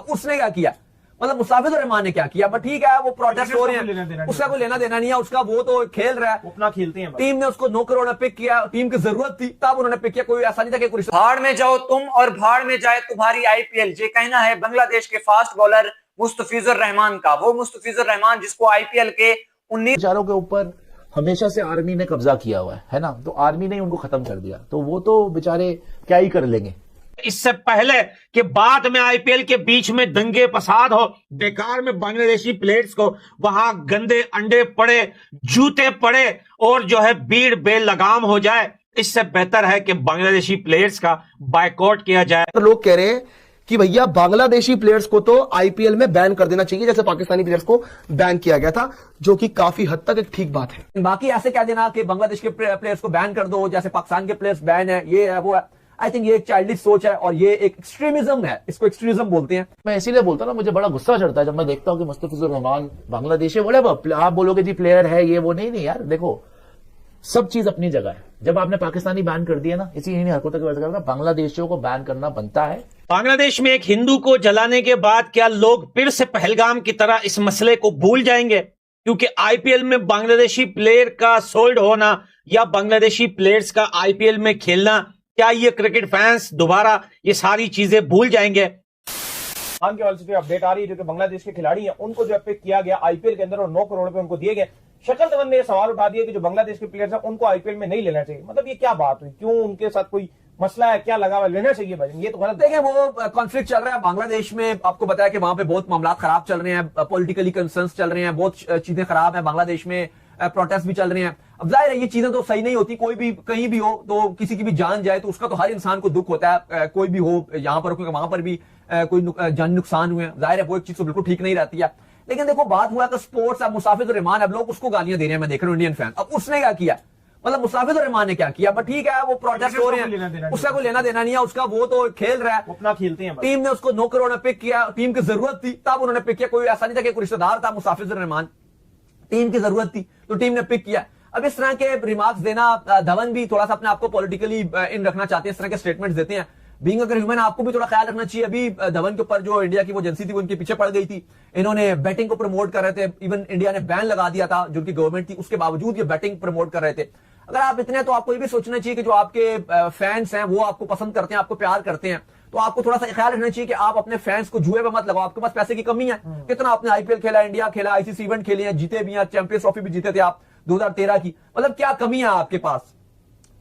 अब उसने क्या किया, मतलब मुस्ताफिजुर रहमान ने क्या किया, बट ठीक है वो प्रोटेस्ट हो रहे हैं, उसका कोई लेना देना नहीं है, उसका वो तो खेल रहा है, अपना खेलते हैं। टीम ने उसको 9 करोड़ में पिक किया, टीम की जरूरत थी तब उन्होंने पिक किया, कोई ऐसा नहीं था कि कोई भाड़ में जाओ तुम और भाड़ में जाए तुम्हारी आईपीएल, ये कहना है बांग्लादेश के फास्ट बॉलर मुस्तफिजुर रहमान का। वो मुस्तफिजुर रहमान जिसको आईपीएल के 19 विचारों के ऊपर हमेशा से आर्मी ने कब्जा किया हुआ है ना, तो आर्मी ने उनको खत्म कर दिया, तो वो तो बेचारे क्या ही कर लेंगे। इससे पहले कि बाद में आईपीएल के बीच में दंगे फसाद हो, बेकार में बांग्लादेशी प्लेयर्स को वहां गंदे अंडे पड़े, जूते पड़े और जो है भीड़ बेलगाम हो जाए, इससे बेहतर है कि बांग्लादेशी प्लेयर्स का बायकॉट किया जाए। तो लोग कह रहे हैं कि भैया बांग्लादेशी प्लेयर्स को तो आईपीएल में बैन कर देना चाहिए, जैसे पाकिस्तानी प्लेयर्स को बैन किया गया था, जो कि काफी हद तक एक ठीक बात है। बाकी ऐसे कह देना कि बांग्लादेश के प्लेयर्स को बैन कर दो, जैसे पाकिस्तान के प्लेयर्स बैन है, ये है वो है, आई थिंक ये एक चाइल्डिश सोच है और ये एक एक्सट्रीमिज्म है, इसको एक्सट्रीमिज्म बोलते हैं। मैं इसीलिए बोलता हूँ ना, मुझे बड़ा गुस्सा चढ़ता है जब मैं देखता हूँ कि मुस्तफिजुर रहमान बांग्लादेशी बोले, आप बोलोगे जी प्लेयर है ये वो, नहीं यार, देखो सब चीज अपनी जगह है। जब आपने पाकिस्तानी बैन कर दिया ना, इसी इन्हीं हरकतों की वजह से बांग्लादेशियों को बैन करना बनता है। बांग्लादेश में एक हिंदू को जलाने के बाद क्या लोग फिर से पहलगाम की तरह इस मसले को भूल जाएंगे? क्योंकि आईपीएल में बांग्लादेशी प्लेयर का सोल्ड होना या बांग्लादेशी प्लेयर्स का आईपीएल में खेलना, क्या ये क्रिकेट फैंस दोबारा ये सारी चीजें भूल जाएंगे? खान के वाले से अपडेट आ रही है, जो कि बांग्लादेश के खिलाड़ी हैं उनको जो पिक किया गया आईपीएल के अंदर और 9 करोड़ रुपए उनको दिए गए। शक्ल तमन ने यह सवाल उठा दिया कि जो बांग्लादेश के प्लेयर्स हैं उनको आईपीएल में नहीं लेना चाहिए। मतलब ये क्या बात हुई, क्यों उनके साथ कोई मसला है, क्या लगा हुआ, लेना चाहिए भाई, ये तो गलत। देखिए वो कॉन्फ्लिक्ट चल रहा है बांग्लादेश में, आपको बताया कि वहां पे बहुत मामला खराब चल रहे हैं, पॉलिटिकली कंसर्न्स चल रहे हैं, बहुत चीजें खराब है बांग्लादेश में, प्रोटेस्ट भी चल रहे हैं। अब जाहिर है ये चीजें तो सही नहीं होती, कोई भी कहीं भी हो तो किसी की भी जान जाए तो उसका तो हर इंसान को दुख होता है, कोई भी हो, यहाँ पर हो वहां पर भी कोई जान नुकसान हुए, जाहिर है वो एक चीज तो बिल्कुल ठीक नहीं रहती है। लेकिन देखो बात हुआ कि स्पोर्ट्स, अब मुस्ताफिजुर रहमान, अब लोग उसको गालियां दे रहे हैं, मैं देख रहा हूँ इंडियन फैन, अब उसने क्या किया, मतलब मुस्ताफिजुर रहमान ने क्या किया, बट ठीक है वो प्रोटेस्ट हो रहे हैं, उसका कोई लेना देना नहीं है, उसका वो तो खेल रहा है, अपना खेलते हैं। टीम ने उसको 9 करोड़ में पिक किया, टीम की जरूरत थी तब उन्होंने पिक किया, कोई ऐसा नहीं था कि कोई रिश्तेदार था मुस्ताफिजुर रहमान, टीम की जरूरत थी तो टीम ने पिक किया। अब इस तरह के रिमार्क्स देना, धवन भी थोड़ा सा अपने आप को पॉलिटिकली इन रखना चाहते हैं, इस तरह के स्टेटमेंट्स देते हैं। बीइंग अगर ह्यूमन आपको भी थोड़ा ख्याल रखना चाहिए। अभी धवन के ऊपर जो इंडिया की वो एजेंसी थी वो इनके पीछे पड़ गई थी, इन्होंने बैटिंग को प्रमोट कर रहे थे, इवन इंडिया ने बैन लगा दिया था जो उनकी गवर्नमेंट थी, उसके बावजूद ये बैटिंग प्रमोट कर रहे थे। अगर आप इतने, तो आपको ये भी सोचना चाहिए कि जो आपके फैंस हैं वो आपको पसंद करते हैं, आपको प्यार करते हैं, तो आपको थोड़ा सा ख्याल रखना चाहिए कि आप अपने फैंस को जुए पे मत लगाओ। आपके पास पैसे की कमी है, कितना आपने आईपीएल खेला, इंडिया खेला, आईसीसी इवेंट खेले हैं, जीते भी हैं, चैंपियंस ट्रॉफी भी जीते थे आप 2013 की, मतलब क्या कमी है आपके पास?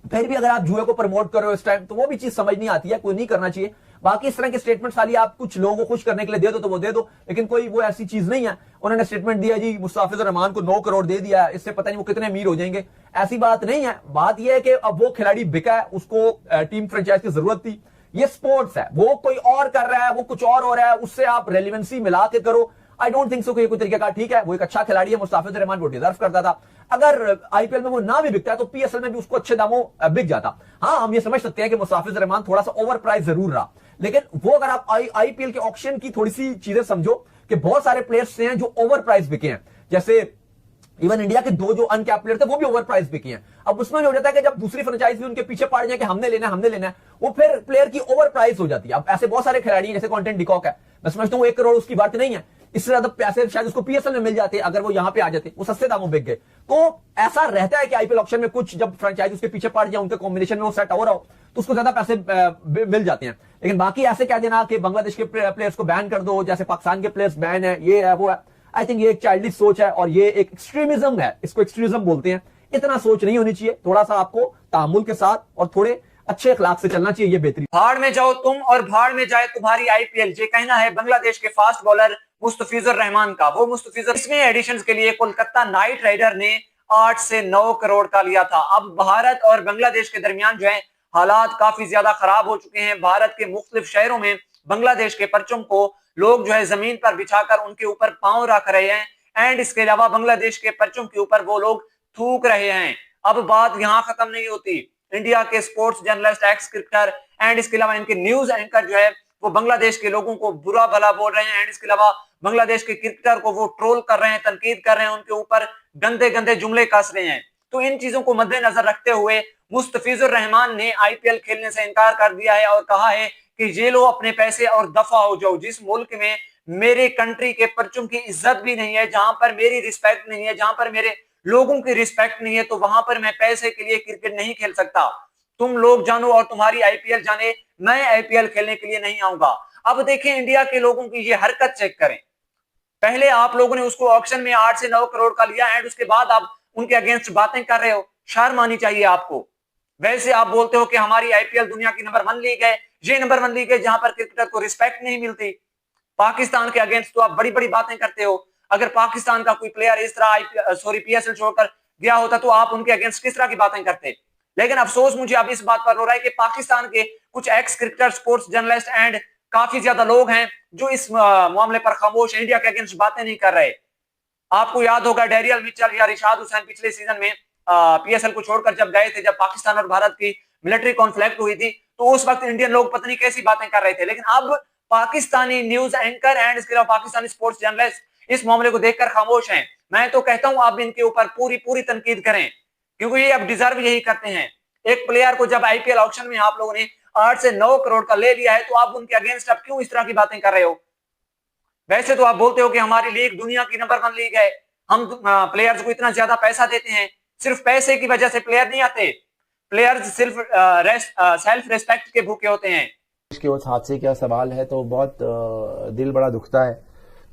फिर भी अगर आप जुए को प्रमोट कर रहे हो इस टाइम, तो वो भी चीज समझ नहीं आती है, कोई नहीं करना चाहिए। बाकी इस तरह के स्टेटमेंट खाली आप कुछ लोगों को खुश करने के लिए दे दो तो वो दे दो, लेकिन कोई वो ऐसी चीज नहीं है। उन्होंने स्टेटमेंट दिया जी मुस्ताफिजुर रहमान को 9 करोड़ दे दिया, इससे पता नहीं वो कितने अमीर हो जाएंगे, ऐसी बात नहीं है। बात यह है कि अब वो खिलाड़ी बिका है, उसको टीम फ्रेंचाइज की जरूरत थी, ये स्पोर्ट्स है, वो कोई और कर रहा है, वो कुछ और हो रहा है, उससे आप रेलिवेंसी मिला के करो। आई डोंट थिंक सो कि कोई तरीका का ठीक है। वो एक अच्छा खिलाड़ी है, मुस्ताफिजुर रहमान, वो डिजर्व करता था। अगर आईपीएल में वो ना भी बिकता है तो पीएसएल में भी उसको अच्छे दामों बिक जाता। हाँ, हम ये समझ सकते हैं कि मुस्ताफिजुर रहमान थोड़ा सा ओवर प्राइस जरूर रहा, लेकिन वो अगर आप आईपीएल के ऑक्शन की थोड़ी सी चीजें समझो कि बहुत सारे प्लेयर्स हैं जो ओवर प्राइस बिके हैं, जैसे इवन इंडिया के 2 जो अनकैप प्लेयर थे वो भी ओवर प्राइस बिके हैं। अब उसमें हो जाता है कि जब दूसरी फ्रेंचाइज भी उनके पीछे पड़ जाए कि हमने लेना है, वो फिर प्लेयर की ओवर प्राइस हो जाती है। अब ऐसे बहुत सारे खिलाड़ी हैं, जैसे कॉन्टेंट डिकॉक है, मैं समझता हूँ 1 करोड़ उसकी बात नहीं है, इससे ज्यादा पैसे शायद उसको पीएसएल में मिल जाते अगर वो यहां पे आ जाते, वो सस्ते दामों बिक गए। तो ऐसा रहता है कि आईपीएल ऑक्शन में कुछ जब फ्रेंचाइज उसके पीछे पड़ जाए, उनके कॉम्बिनेशन में वो सेट हो रहा हो, तो उसको ज्यादा पैसे मिल जाते हैं। लेकिन बाकी ऐसे कह देना कि बांग्लादेश के प्लेयर्स को बैन कर दो, जैसे पाकिस्तान के प्लेयर्स बैन है, ये है वो है, आई थिंक ये एक चाइल्डिश सोच है और ये एक एक्सट्रीमिज्म है, इसको एक्सट्रीमिज्म बोलते हैं। इतना सोच नहीं होनी चाहिए, थोड़ा सा आपको तामुल के साथ और थोड़े अच्छे अखलाक से चलना चाहिए, ये बेहतरीन। भाड़ में जाओ तुम और भाड़ में जाए तुम्हारी आईपीएल, ये कहना है बांग्लादेश के फास्ट बॉलर मुस्तफिजुर रहमान का। वो मुस्तफिजुर 20वें एडिशन के लिए कोलकाता नाइट राइडर ने 8 से 9 करोड़ का लिया था। अब भारत और बांग्लादेश के दरमियान जो है हालात काफी ज्यादा खराब हो चुके हैं। भारत के मुख्तलिफ शहरों में बांग्लादेश के परचम को लोग जो है जमीन पर बिछाकर उनके ऊपर पांव रख रहे हैं, एंड इसके अलावा बांग्लादेश के परचम के ऊपर वो लोग थूक रहे हैं। अब बात यहां खत्म नहीं होती। इंडिया के sports journalist, x cricketer and इसके अलावा इनके न्यूज एंकर जो है वो बांग्लादेश के लोगों को बुरा भला बोल रहे हैं, एंड इसके अलावा बांग्लादेश के क्रिकेटर को वो ट्रोल कर रहे हैं, तनकीद कर रहे हैं, उनके ऊपर गंदे गंदे जुमले कस रहे हैं। तो इन चीजों को मद्देनजर रखते हुए मुस्तफिजुर रहमान ने आईपीएल खेलने से इनकार कर दिया है और कहा है कि ये लो अपने पैसे और दफा हो जाओ। जिस मुल्क में मेरे कंट्री के परचम की इज्जत भी नहीं है, जहां पर मेरी रिस्पेक्ट नहीं है, जहां पर मेरे लोगों की रिस्पेक्ट नहीं है, तो वहां पर मैं पैसे के लिए क्रिकेट नहीं खेल सकता। तुम लोग जानो और तुम्हारी आईपीएल जाने, मैं आईपीएल खेलने के लिए नहीं आऊंगा। अब देखें इंडिया के लोगों की ये हरकत चेक करें। पहले आप लोगों ने उसको ऑक्शन में 8 से 9 करोड़ का लिया एंड उसके बाद आप उनके अगेंस्ट बातें कर रहे हो। शर्म आनी चाहिए आपको। वैसे आप बोलते हो कि हमारी आईपीएल दुनिया की नंबर 1 लीग है, ये नंबर 1 लीग है जहां पर क्रिकेटर को रिस्पेक्ट नहीं मिलती। पाकिस्तान के अगेंस्ट तो आप बड़ी बड़ी बातें करते हो। अगर पाकिस्तान का कोई प्लेयर इस तरह पीएसएल छोड़कर गया होता तो आप उनके अगेंस्ट किस तरह की बातें करते। लेकिन अफसोस मुझे अब इस बात पर हो रहा है कि पाकिस्तान के कुछ x cricketer, sports journalist and काफी ज्यादा लोग हैं जो इस मामले पर खामोश, इंडिया के अगेंस्ट बातें नहीं कर रहे। आपको याद होगा डेरियल मिचेल या रिशाद हुसैन पिछले सीजन में पीएसएल को छोड़कर जब गए थे, जब पाकिस्तान और भारत की मिलिट्री कॉन्फ्लिक्ट हुई थी, तो उस वक्त इंडियन लोग पता नहीं कैसी बातें कर रहे थे। लेकिन अब पाकिस्तानी न्यूज एंकर एंड इसके अलावा पाकिस्तानी स्पोर्ट्स जर्नलिस्ट इस मामले को देखकर खामोश हैं। मैं तो कहता हूं आप इनके ऊपर पूरी तनकीद करें, क्योंकि ये अब डिजर्व यही करते हैं। एक प्लेयर को जब आईपीएल ऑक्शन में आप लोगों ने 8 से 9 करोड़ का ले लिया है, तो आप उनके अगेंस्ट अब क्यों इस तरह की बातें कर रहे हो। वैसे तो आप बोलते हो कि हमारी लीग दुनिया की नंबर 1 लीग है, हम प्लेयर्स को इतना ज्यादा पैसा देते हैं। सिर्फ पैसे की वजह से प्लेयर नहीं आते, प्लेयर्स सिर्फ सेल्फ रिस्पेक्ट के भूखे होते हैं। के उस हादसे का सवाल है तो बहुत दिल बड़ा दुखता है।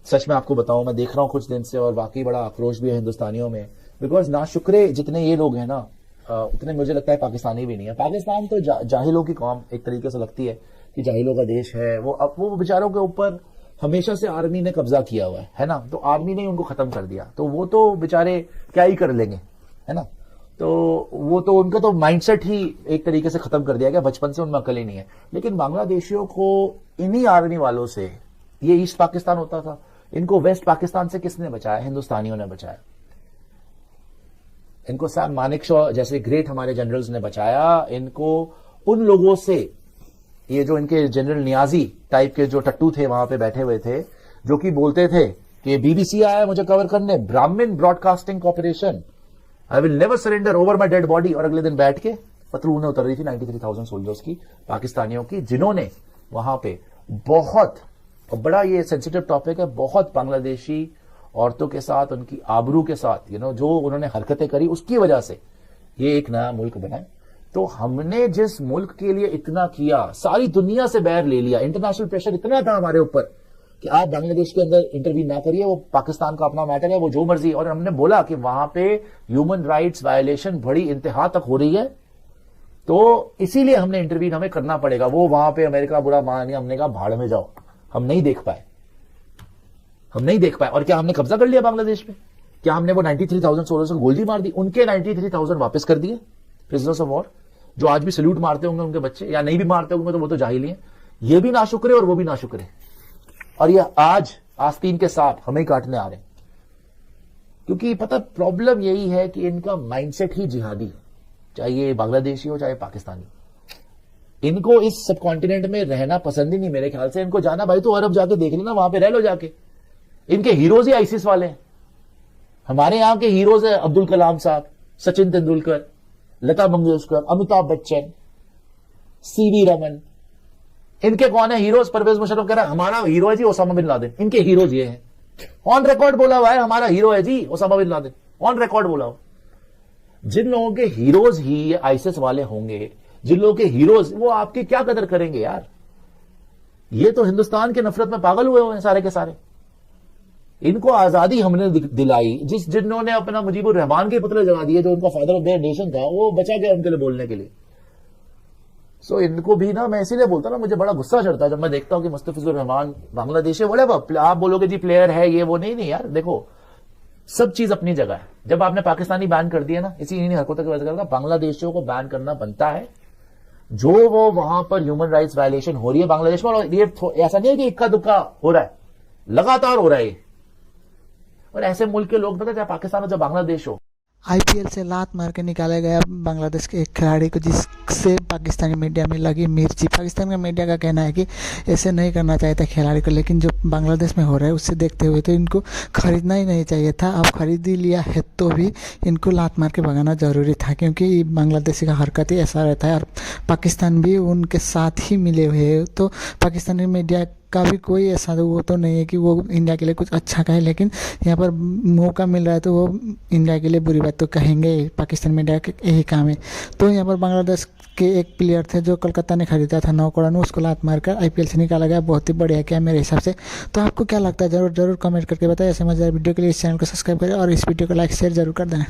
सच में आपको बताऊं, मैं देख रहा हूं कुछ दिन से और वाकई बड़ा आक्रोश भी है हिंदुस्तानियों में। बिकॉज नाशुक्रे जितने ये लोग हैं ना, उतने मुझे लगता है पाकिस्तानी भी नहीं है। पाकिस्तान तो जाहिलों की कौम एक तरीके से लगती है कि जाहिलों का देश है। वो बेचारों के ऊपर हमेशा से आर्मी ने कब्जा किया हुआ है ना, तो आर्मी ने उनको खत्म कर दिया, तो वो तो बेचारे क्या ही कर लेंगे, है ना। तो वो तो उनका तो माइंडसेट ही एक तरीके से खत्म कर दिया गया, बचपन से उनमें अकल ही नहीं है। लेकिन बांग्लादेशियों को इन्हीं आर्मी वालों से, ये ईस्ट पाकिस्तान होता था, इनको वेस्ट पाकिस्तान से किसने बचाया? हिंदुस्तानियों ने बचाया। इनको सैम मानेकशॉ जैसे ग्रेट हमारे जनरल्स ने बचाया। इनको उन लोगों से, ये जो इनके जनरल नियाजी टाइप के जो टट्टू थे वहां पे बैठे हुए थे, जो कि बोलते थे कि बीबीसी आया मुझे कवर करने, ब्राह्मण broadcasting corporation, I will never surrender over my dead body. और अगले दिन बैठ के पतलूनें उतर रही थी 93,000 सोल्जर्स की, पाकिस्तानियों की, जिन्होंने वहां पे बहुत बड़ा, ये सेंसिटिव टॉपिक है, बहुत बांग्लादेशी औरतों के साथ, उनकी आबरू के साथ, जो उन्होंने हरकतें करी, उसकी वजह से ये एक नया मुल्क बना। तो हमने जिस मुल्क के लिए इतना किया, सारी दुनिया से बैर ले लिया, इंटरनेशनल प्रेशर इतना था हमारे ऊपर कि आप बांग्लादेश के अंदर इंटरवीन ना करिए, वो पाकिस्तान का अपना मैटर है, वो जो मर्जी। और हमने बोला कि वहां पे ह्यूमन राइट्स वायलेशन बड़ी इंतहा तक हो रही है, तो इसीलिए हमने इंटरवीन हमें करना पड़ेगा। वो वहां पे अमेरिका बुरा मान, हमने कहा भाड़ में जाओ, हम नहीं देख पाए। और क्या हमने कब्जा कर लिया बांग्लादेश पे? क्या हमने वो 93,000 सोल्जर्स को गोली मार दी? उनके 93,000 वापस कर दिए प्रिजनर्स ऑफ वॉर, जो आज भी सल्यूट मारते होंगे उनके बच्चे, या नहीं भी मारते होंगे तो वो तो जाहिल हैं। ये भी नाशुक्रे और वो भी नाशुक्रे, और ये आज आस्तीन के सांप हमें काटने आ रहे हैं। क्योंकि पता प्रॉब्लम यही है कि इनका माइंडसेट ही जिहादी है, चाहे ये बांग्लादेशी हो चाहे पाकिस्तानी। इनको इस सब कॉन्टिनेंट में रहना पसंद ही नहीं मेरे ख्याल से। इनको जाना भाई तो अरब जाके देख लेना, वहां पे रह लो जाके। इनके हीरोज ही आईसिस वाले हैं। हमारे यहां के हीरोज है अब्दुल कलाम साहब, सचिन तेंदुलकर, लता मंगेशकर, अमिताभ बच्चन, सीवी रमन। इनके कौन है हीरोज? परवेज मुशर्रफ कह रहा है हमारा हीरो है जी ओसामा बिन लादेन। इनके हीरोज ये हैं, ऑन रिकॉर्ड बोला हुआ है हमारा हीरो है जी Osama bin Laden, on record बोला हुआ। जिन लोगों के हीरोज ही ये आईसिस वाले होंगे, जिन लोगों के हीरोज, वो आपकी क्या कदर करेंगे यार? ये तो हिंदुस्तान के नफरत में पागल हुए हैं सारे के सारे। इनको आजादी हमने दिलाई, जिन्होंने अपना मुजीबुर रहमान के पुतले जगा दिए, जो उनका फादर ऑफ देयर नेशन था, वो बचा गया उनके लिए बोलने के लिए। सो इनको भी ना, मैं इसीलिए बोलता ना, मुझे बड़ा गुस्सा चढ़ता है जब मैं देखता हूं कि मुस्तफिजुर रहमान बांग्लादेशी, बोले आप बोलोगे जी प्लेयर है ये वो, नहीं यार, देखो सब चीज अपनी जगह है। जब आपने पाकिस्तानी बैन कर दिया ना, इसी इन्हीं हरकतों की वजह से बांग्लादेशियों को बैन करना बनता है। जो वो वहां पर ह्यूमन राइट्स वायलेशन हो रही है बांग्लादेश में, और ये ऐसा नहीं है कि इक्का दुक्का हो रहा है, लगातार हो रहा है। और ऐसे मुल्क के लोग, पता चाहे पाकिस्तान हो चाहे बांग्लादेश हो, आईपीएल से लात मार के निकाला गया बांग्लादेश के एक खिलाड़ी को, जिससे पाकिस्तानी मीडिया में लगी मिर्ची। पाकिस्तान का मीडिया का कहना है कि ऐसे नहीं करना चाहिए था खिलाड़ी को, लेकिन जो बांग्लादेश में हो रहा है उससे देखते हुए तो इनको खरीदना ही नहीं चाहिए था। अब खरीद ही लिया है तो भी इनको लात मार के भगाना ज़रूरी था, क्योंकि बांग्लादेशी का हरकत ही ऐसा रहता है और पाकिस्तान भी उनके साथ ही मिले हुए हैं। तो पाकिस्तानी मीडिया का भी कोई ऐसा वो तो नहीं है कि वो इंडिया के लिए कुछ अच्छा कहे, लेकिन यहाँ पर मौका मिल रहा है तो वो इंडिया के लिए बुरी बात तो कहेंगे। पाकिस्तान मीडिया के यही काम है। तो यहाँ पर बांग्लादेश के एक प्लेयर थे जो कोलकाता ने खरीदा था 9 करोड़ में, उसको लात मारकर आईपीएल से निकाला गया। बहुत ही बढ़िया किया मेरे हिसाब से। तो आपको क्या लगता है जरूर कमेंट करके बताएं। ऐसे मजेदार वीडियो के लिए इस चैनल को सब्सक्राइब करें और इस वीडियो को लाइक शेयर जरूर कर दें।